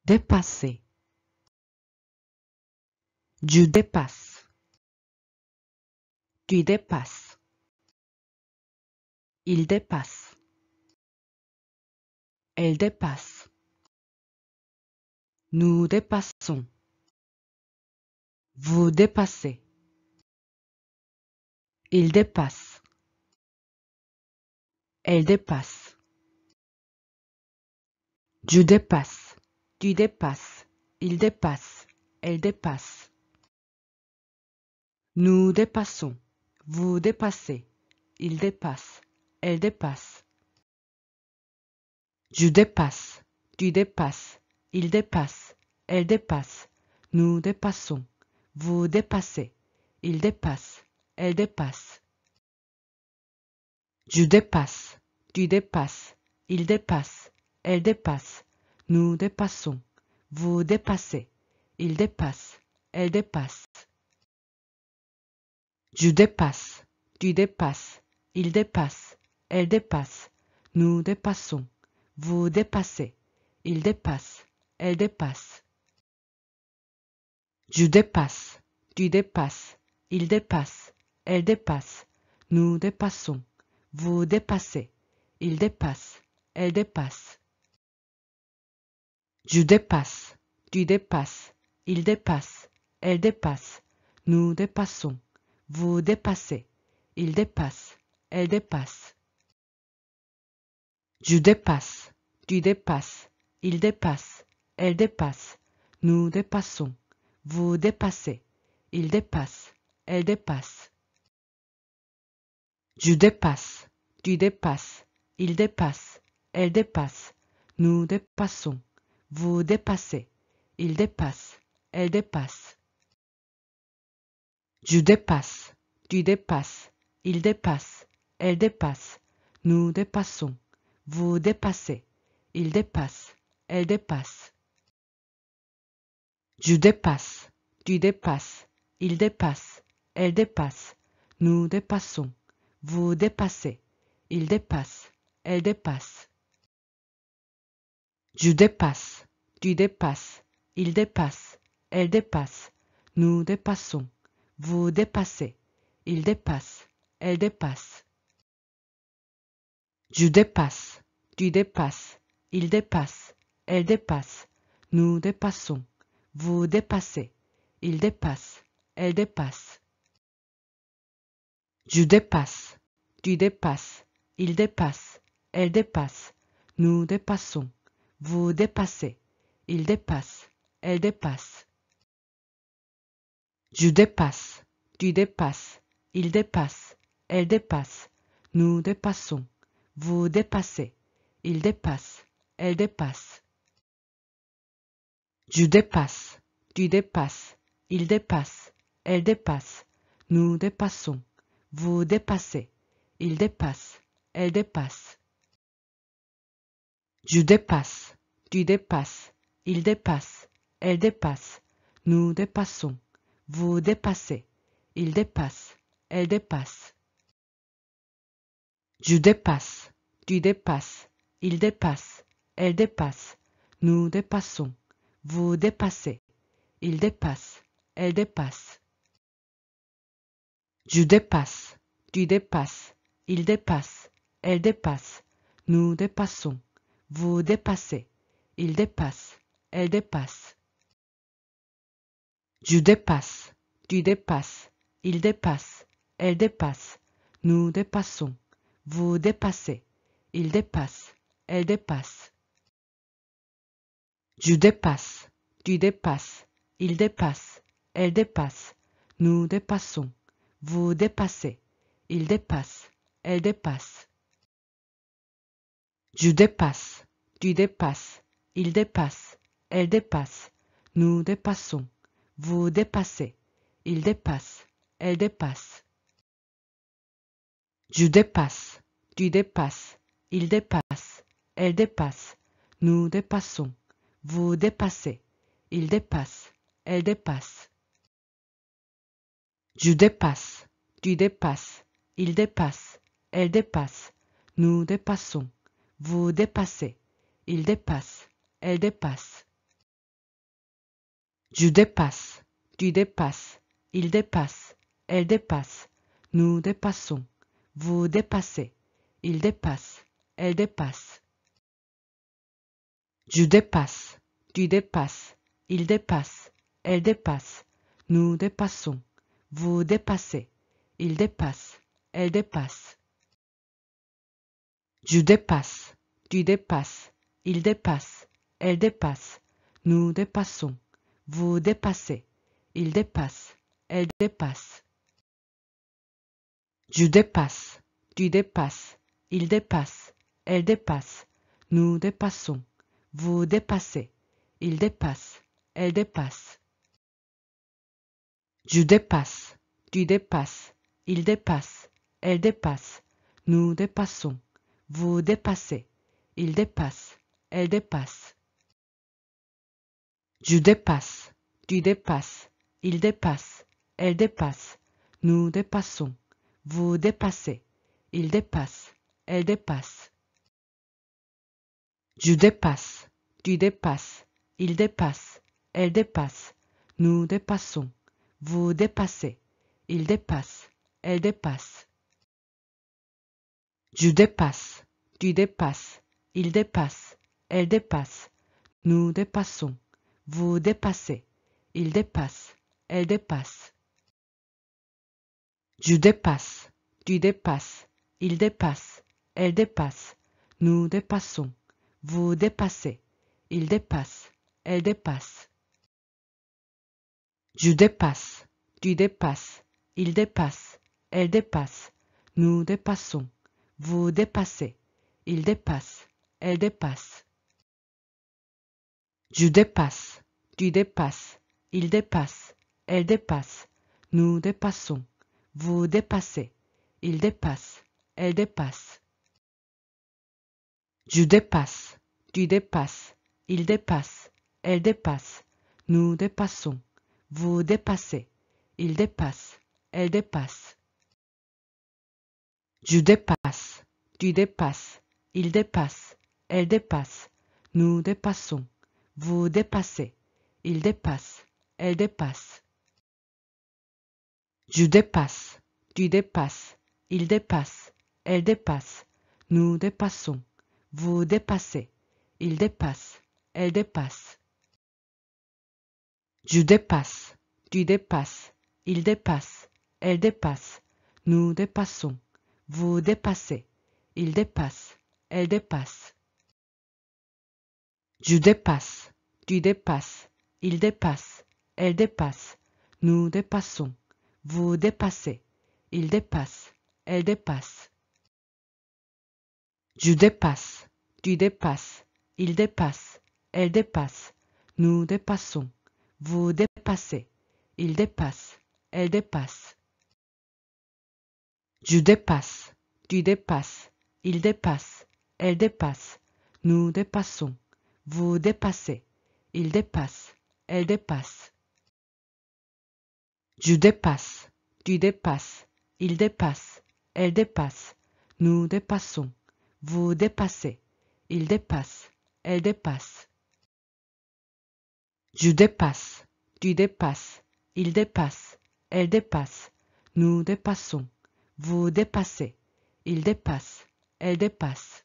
dépasser, je dépasse, tu dépasses, il dépasse, elle dépasse, nous dépassons, vous dépassez, il dépasse, elle dépasse, je dépasse, tu dépasses, il dépasse, elle dépasse. Nous dépassons, vous dépassez, il dépasse, elle dépasse. Je dépasse, tu dépasses, il dépasse, elle dépasse. Nous dépassons, vous dépassez, il dépasse, elle dépasse. Je dépasse, tu dépasses, il dépasse, elle dépasse. Nous dépassons, vous dépassez, il dépasse, elle dépasse. Je dépasse, tu dépasses, il dépasse, elle dépasse. Nous dépassons, vous dépassez, il dépasse, elle dépasse. Je dépasse, tu dépasses, il dépasse, elle dépasse. Nous dépassons, vous dépassez, il dépasse, elle dépasse. Je dépasse, tu dépasses, il dépasse, elle dépasse. Nous dépassons, vous dépassez, il dépasse, elle dépasse. Je dépasse, tu dépasses, il dépasse, elle dépasse. Nous dépassons, vous dépassez, il dépasse, elle dépasse. Je dépasse, tu dépasses, il dépasse, elle dépasse. Nous dépassons, vous dépassez, il dépasse, elle dépasse. Je dépasse, tu dépasses, il dépasse, elle dépasse. Nous dépassons, vous dépassez, il dépasse, elle dépasse. Je dépasse, tu dépasses, il dépasse, elle dépasse. Nous dépassons, vous dépassez, il dépasse, elle dépasse. Je dépasse, tu dépasses, il dépasse, elle dépasse. Nous dépassons, vous dépassez, il dépasse, elle dépasse. Je dépasse, tu dépasses, il dépasse, elle dépasse. Nous dépassons, vous dépassez, il dépasse, elle dépasse. Je dépasse, tu dépasses, il dépasse, elle dépasse. Nous dépassons, vous dépassez, il dépasse, elle dépasse. Je dépasse, tu dépasses, il dépasse, elle dépasse. Nous dépassons, vous dépassez, il dépasse, elle dépasse. Je dépasse, tu dépasses, il dépasse, elle dépasse. Nous dépassons, vous dépassez, il dépasse, elle dépasse. Je dépasse, tu dépasses, il dépasse, elle dépasse. Nous dépassons, vous dépassez, il dépasse, elle dépasse. Je dépasse, tu dépasses, il dépasse, elle dépasse. Nous dépassons, vous dépassez, il dépasse, elle dépasse. Je dépasse, tu dépasses, il dépasse, elle dépasse. Nous dépassons, vous dépassez, il dépasse, elle dépasse. Je dépasse, tu dépasses, il dépasse, elle dépasse. Nous dépassons, vous dépassez, il dépasse, elle dépasse. Je dépasse, tu dépasses, il dépasse, elle dépasse. Nous dépassons, vous dépassez, il dépasse, elle dépasse. Je dépasse, tu dépasses, il dépasse, elle dépasse. Nous dépassons, vous dépassez, il dépasse, elle dépasse. Je dépasse, tu dépasses, il dépasse, elle dépasse. Nous dépassons, vous dépassez, il dépasse, elle dépasse. Je dépasse, tu dépasses, il dépasse, elle dépasse. Nous dépassons, vous dépassez, il dépasse, elle dépasse. Je dépasse, tu dépasses, il dépasse, elle dépasse, nous dépassons, vous dépassez, il dépasse, elle dépasse. Je dépasse, tu dépasses, il dépasse, elle dépasse, nous dépassons, vous dépassez, il dépasse, elle dépasse. Je dépasse, tu dépasses, il dépasse, elle dépasse, nous dépassons, vous dépassez, il dépasse, elle dépasse. Je dépasse, tu dépasses, il dépasse, elle dépasse, nous dépassons, vous dépassez, il dépasse, elle dépasse. Je dépasse, tu dépasses, il dépasse, elle dépasse, nous dépassons, vous dépassez, il dépasse, elle dépasse. Je dépasse, tu dépasses, il dépasse, elle dépasse, nous dépassons, vous dépassez, il dépasse, elle dépasse. Je dépasse, tu dépasses, il dépasse, elle dépasse, nous dépassons, vous dépassez, il dépasse, elle dépasse. Je dépasse, tu dépasses, il dépasse, elle dépasse, nous dépassons, vous dépassez, il dépasse, elle dépasse. Je dépasse, tu dépasses, il dépasse, elle dépasse, nous dépassons, vous dépassez, il dépasse, elle dépasse. Je dépasse, tu dépasses, il dépasse, elle dépasse, nous dépassons, vous dépassez, il dépasse, elle dépasse. Je dépasse, tu dépasses, il dépasse, elle dépasse, nous dépassons, vous dépassez, il dépasse, elle dépasse. Je dépasse, tu dépasses, il dépasse, elle dépasse, nous dépassons, vous dépassez, il dépasse, elle dépasse. Je dépasse, tu dépasses, il dépasse, elle dépasse, nous dépassons, vous dépassez, il dépasse, elle dépasse. Je dépasse, tu dépasses, il dépasse, elle dépasse, nous dépassons, vous dépassez, il dépasse, elle dépasse. Je dépasse, tu dépasses, il dépasse, elle dépasse, nous dépassons, vous dépassez, il dépasse, elle dépasse. Je dépasse, tu dépasses, il dépasse, elle dépasse, nous dépassons, vous dépassez, il dépasse, elle dépasse. Je dépasse, tu dépasses, il dépasse, elle dépasse, nous dépassons, vous dépassez, il dépasse, elle dépasse. Je dépasse, tu dépasses, il dépasse, elle dépasse, nous dépassons, vous dépassez, il dépasse, elle dépasse. Je dépasse, tu dépasses, il dépasse, elle dépasse, nous dépassons, vous dépassez, il dépasse, elle dépasse. Je dépasse, tu dépasses, il dépasse, elle dépasse, nous dépassons, vous dépassez, il dépasse, elle dépasse.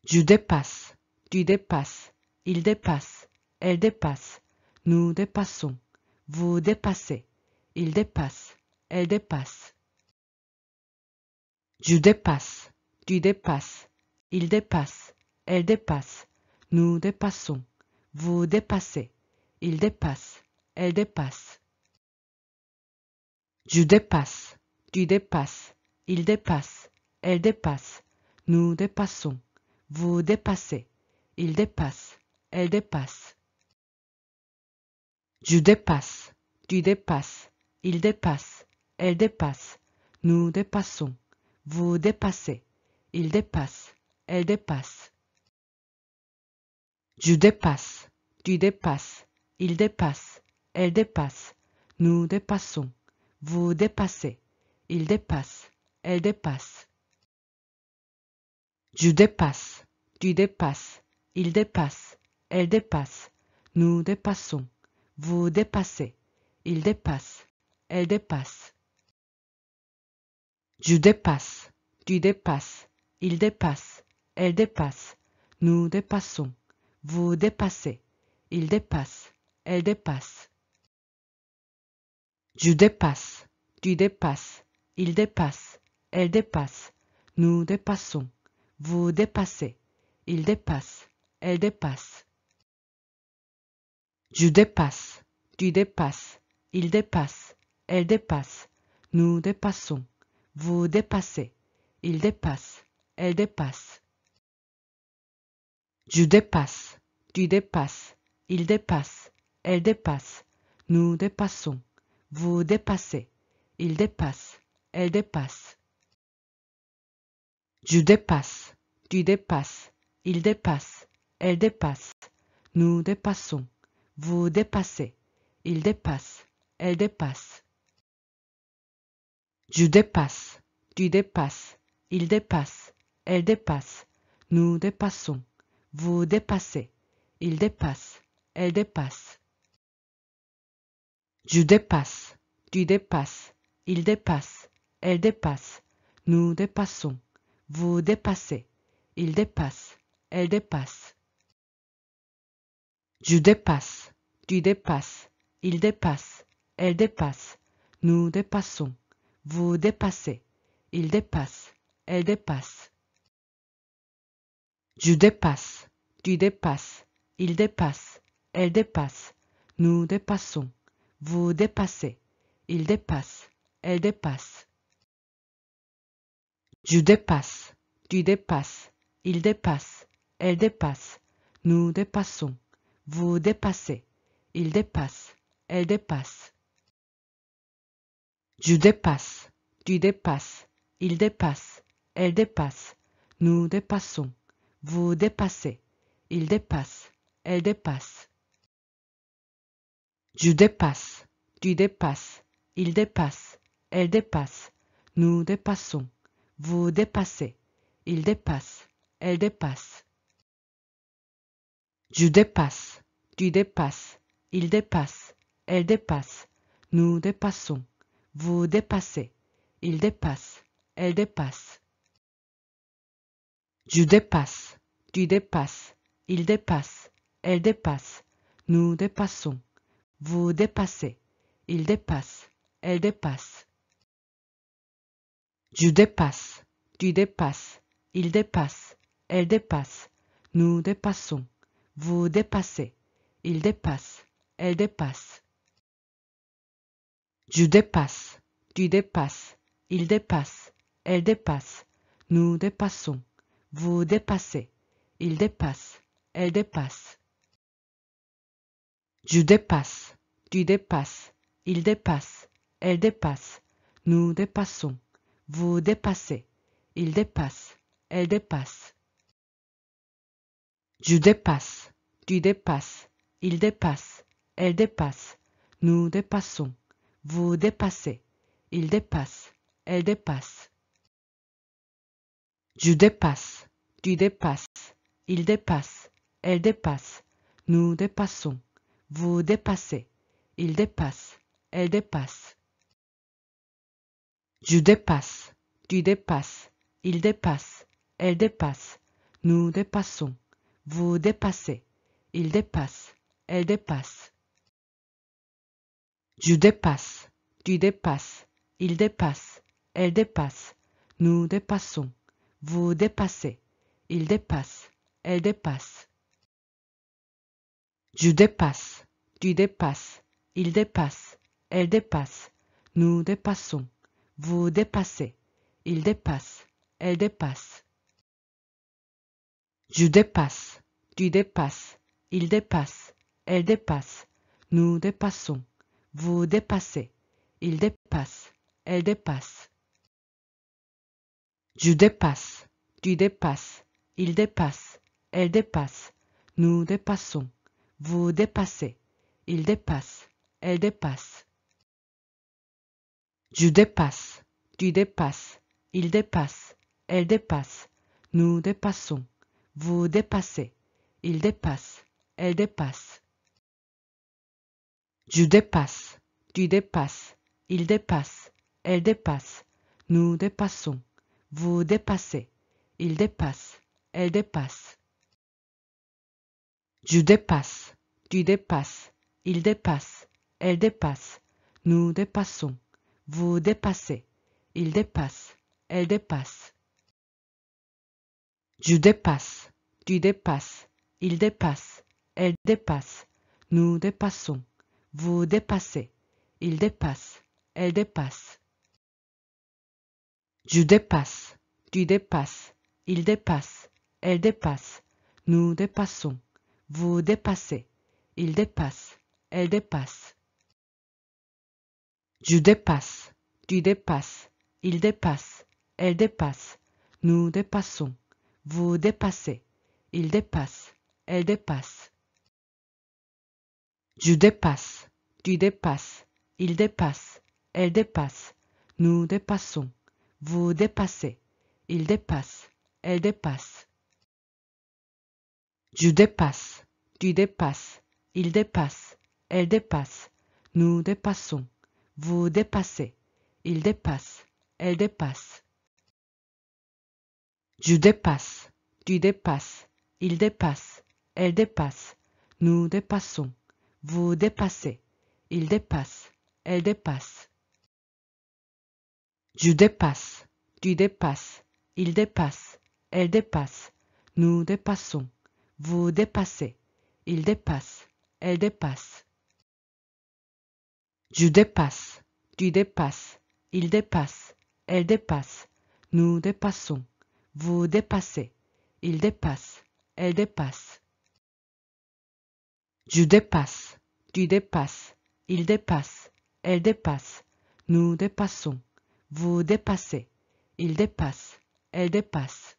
Je dépasse, tu dépasses, il dépasse, elle dépasse, nous dépassons, vous dépassez, il dépasse, elle dépasse. Je dépasse, tu dépasses, il dépasse, elle dépasse, nous dépassons, vous dépassez, il dépasse, elle dépasse. Je dépasse, tu dépasses, il dépasse, elle dépasse, nous dépassons, vous dépassez, il dépasse, elle dépasse. Je dépasse, tu dépasses, il dépasse, elle dépasse, nous dépassons, vous dépassez, il dépasse, elle dépasse. Je dépasse, tu dépasses, il dépasse, elle dépasse, nous dépassons, vous dépassez, il dépasse, elle dépasse. Je dépasse, tu dépasses, il dépasse, elle dépasse, nous dépassons, vous dépassez, il dépasse, elle dépasse. Je dépasse, tu dépasses, il dépasse, elle dépasse, nous dépassons, vous dépassez, il dépasse, elle dépasse. Je dépasse, tu dépasses, il dépasse, elle dépasse, nous dépassons, vous dépassez, il dépasse, elle dépasse. Je dépasse, tu dépasses, il dépasse, elle dépasse, nous dépassons, vous dépassez, il dépasse, elle dépasse. Je dépasse, tu dépasses, il dépasse, elle dépasse, nous dépassons, vous dépassez, il dépasse, elle dépasse. Je dépasse, tu dépasses, il dépasse, elle dépasse, nous dépassons, vous dépassez, il dépasse, elle dépasse. Je dépasse, tu dépasses, il dépasse, elle dépasse, nous dépassons, vous dépassez, il dépasse, elle dépasse. Je dépasse, tu dépasses, il dépasse, elle dépasse, nous dépassons, vous dépassez, il dépasse, elle dépasse. Je dépasse, tu dépasses, il dépasse, elle dépasse, nous dépassons, vous dépassez, il dépasse, elle dépasse. Je dépasse, tu dépasses, il dépasse, elle dépasse, nous dépassons, vous dépassez, il dépasse, elle dépasse. Je dépasse, tu dépasses, il dépasse, elle dépasse, nous dépassons, vous dépassez, il dépasse, elle dépasse. Je dépasse, tu dépasses, il dépasse, elle dépasse, nous dépassons, vous dépassez, il dépasse, elle dépasse. Je dépasse, tu dépasses, il dépasse, elle dépasse, nous dépassons, vous dépassez, il dépasse, elle dépasse. Je dépasse, tu dépasses, il dépasse, elle dépasse, nous dépassons, vous dépassez, il dépasse, elle dépasse. Je dépasse, tu dépasses, il dépasse, elle dépasse, nous dépassons, vous dépassez, il dépasse, elle dépasse. Je dépasse, tu dépasses, il dépasse, elle dépasse, nous dépassons, vous dépassez, il dépasse, elle dépasse. Je dépasse, tu dépasses, il dépasse, elle dépasse, nous dépassons, vous dépassez, il dépasse, elle dépasse. Je dépasse, tu dépasses, il dépasse, elle dépasse, nous dépassons, vous dépassez, il dépasse, elle dépasse. Je dépasse, tu dépasses, il dépasse, elle dépasse, nous dépassons, vous dépassez, il dépasse, elle dépasse. Je dépasse, tu dépasses, il dépasse, elle dépasse, nous dépassons, vous dépassez, il dépasse, elle dépasse. Je dépasse, tu dépasses, il dépasse, elle dépasse, nous dépassons, vous dépassez, il dépasse, elle dépasse. Je dépasse, tu dépasses, il dépasse, elle dépasse, nous dépassons, vous dépassez, il dépasse, elle dépasse. Je dépasse, tu dépasses, il dépasse, elle dépasse, nous dépassons, vous dépassez, il dépasse, elle dépasse. Je dépasse, tu dépasses, il dépasse, elle dépasse, nous dépassons, vous dépassez, il dépasse, elle dépasse. Je dépasse, tu dépasses, il dépasse, elle dépasse, nous dépassons, vous dépassez, il dépasse, elle dépasse. Je dépasse, tu dépasses, il dépasse, elle dépasse, nous dépassons, vous dépassez, il dépasse, elle dépasse. Je dépasse, tu dépasses, il dépasse, elle dépasse, nous dépassons, vous dépassez, il dépasse, elle dépasse. Je dépasse, tu dépasses, il dépasse, elle dépasse, nous dépassons, vous dépassez, il dépasse, elle dépasse. Je dépasse, tu dépasses, il dépasse, elle dépasse, nous dépassons, vous dépassez, il dépasse, elle dépasse. Je dépasse, tu dépasses, il dépasse, elle dépasse, nous dépassons, vous dépassez, il dépasse, elle dépasse. Je dépasse, tu dépasses, il dépasse, elle dépasse, nous dépassons, vous dépassez, il dépasse, elle dépasse. Je dépasse, tu dépasses, il dépasse, elle dépasse, nous dépassons, vous dépassez, il dépasse, elle dépasse. Je dépasse, tu dépasses, il dépasse, elle dépasse, nous dépassons, vous dépassez, il dépasse, elle dépasse. Je dépasse, tu dépasses, il dépasse, elle dépasse, nous dépassons, vous dépassez, il dépasse, elle dépasse. Je dépasse, tu dépasses, il dépasse, elle dépasse, nous dépassons, vous dépassez, il dépasse, elle dépasse. Je dépasse, tu dépasses, il dépasse, elle dépasse, nous dépassons, vous dépassez, il dépasse, elle dépasse. Je dépasse, tu dépasses, il dépasse, elle dépasse, nous dépassons, vous dépassez, il dépasse, elle dépasse.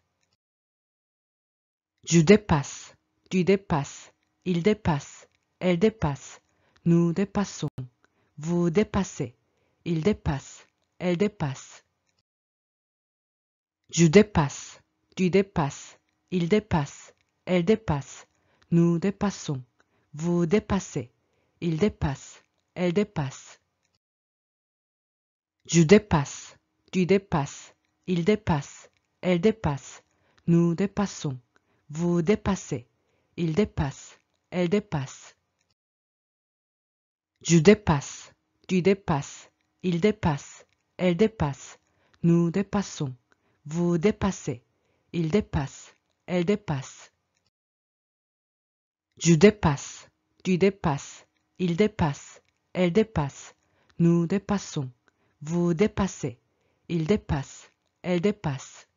Je dépasse, tu dépasses, il dépasse, elle dépasse, nous dépassons, vous dépassez, il dépasse, elle dépasse. Je dépasse, tu dépasses, il dépasse, elle dépasse, nous dépassons, vous dépassez, il dépasse, elle dépasse. Je dépasse, tu dépasses, il dépasse, elle dépasse, nous dépassons, vous dépassez, il dépasse, elle dépasse. Je dépasse, tu dépasses, il dépasse, elle dépasse, nous dépassons, vous dépassez, il dépasse, elle dépasse. Je dépasse, tu dépasses, il dépasse, elle dépasse, nous dépassons, vous dépassez, il dépasse, elle dépasse.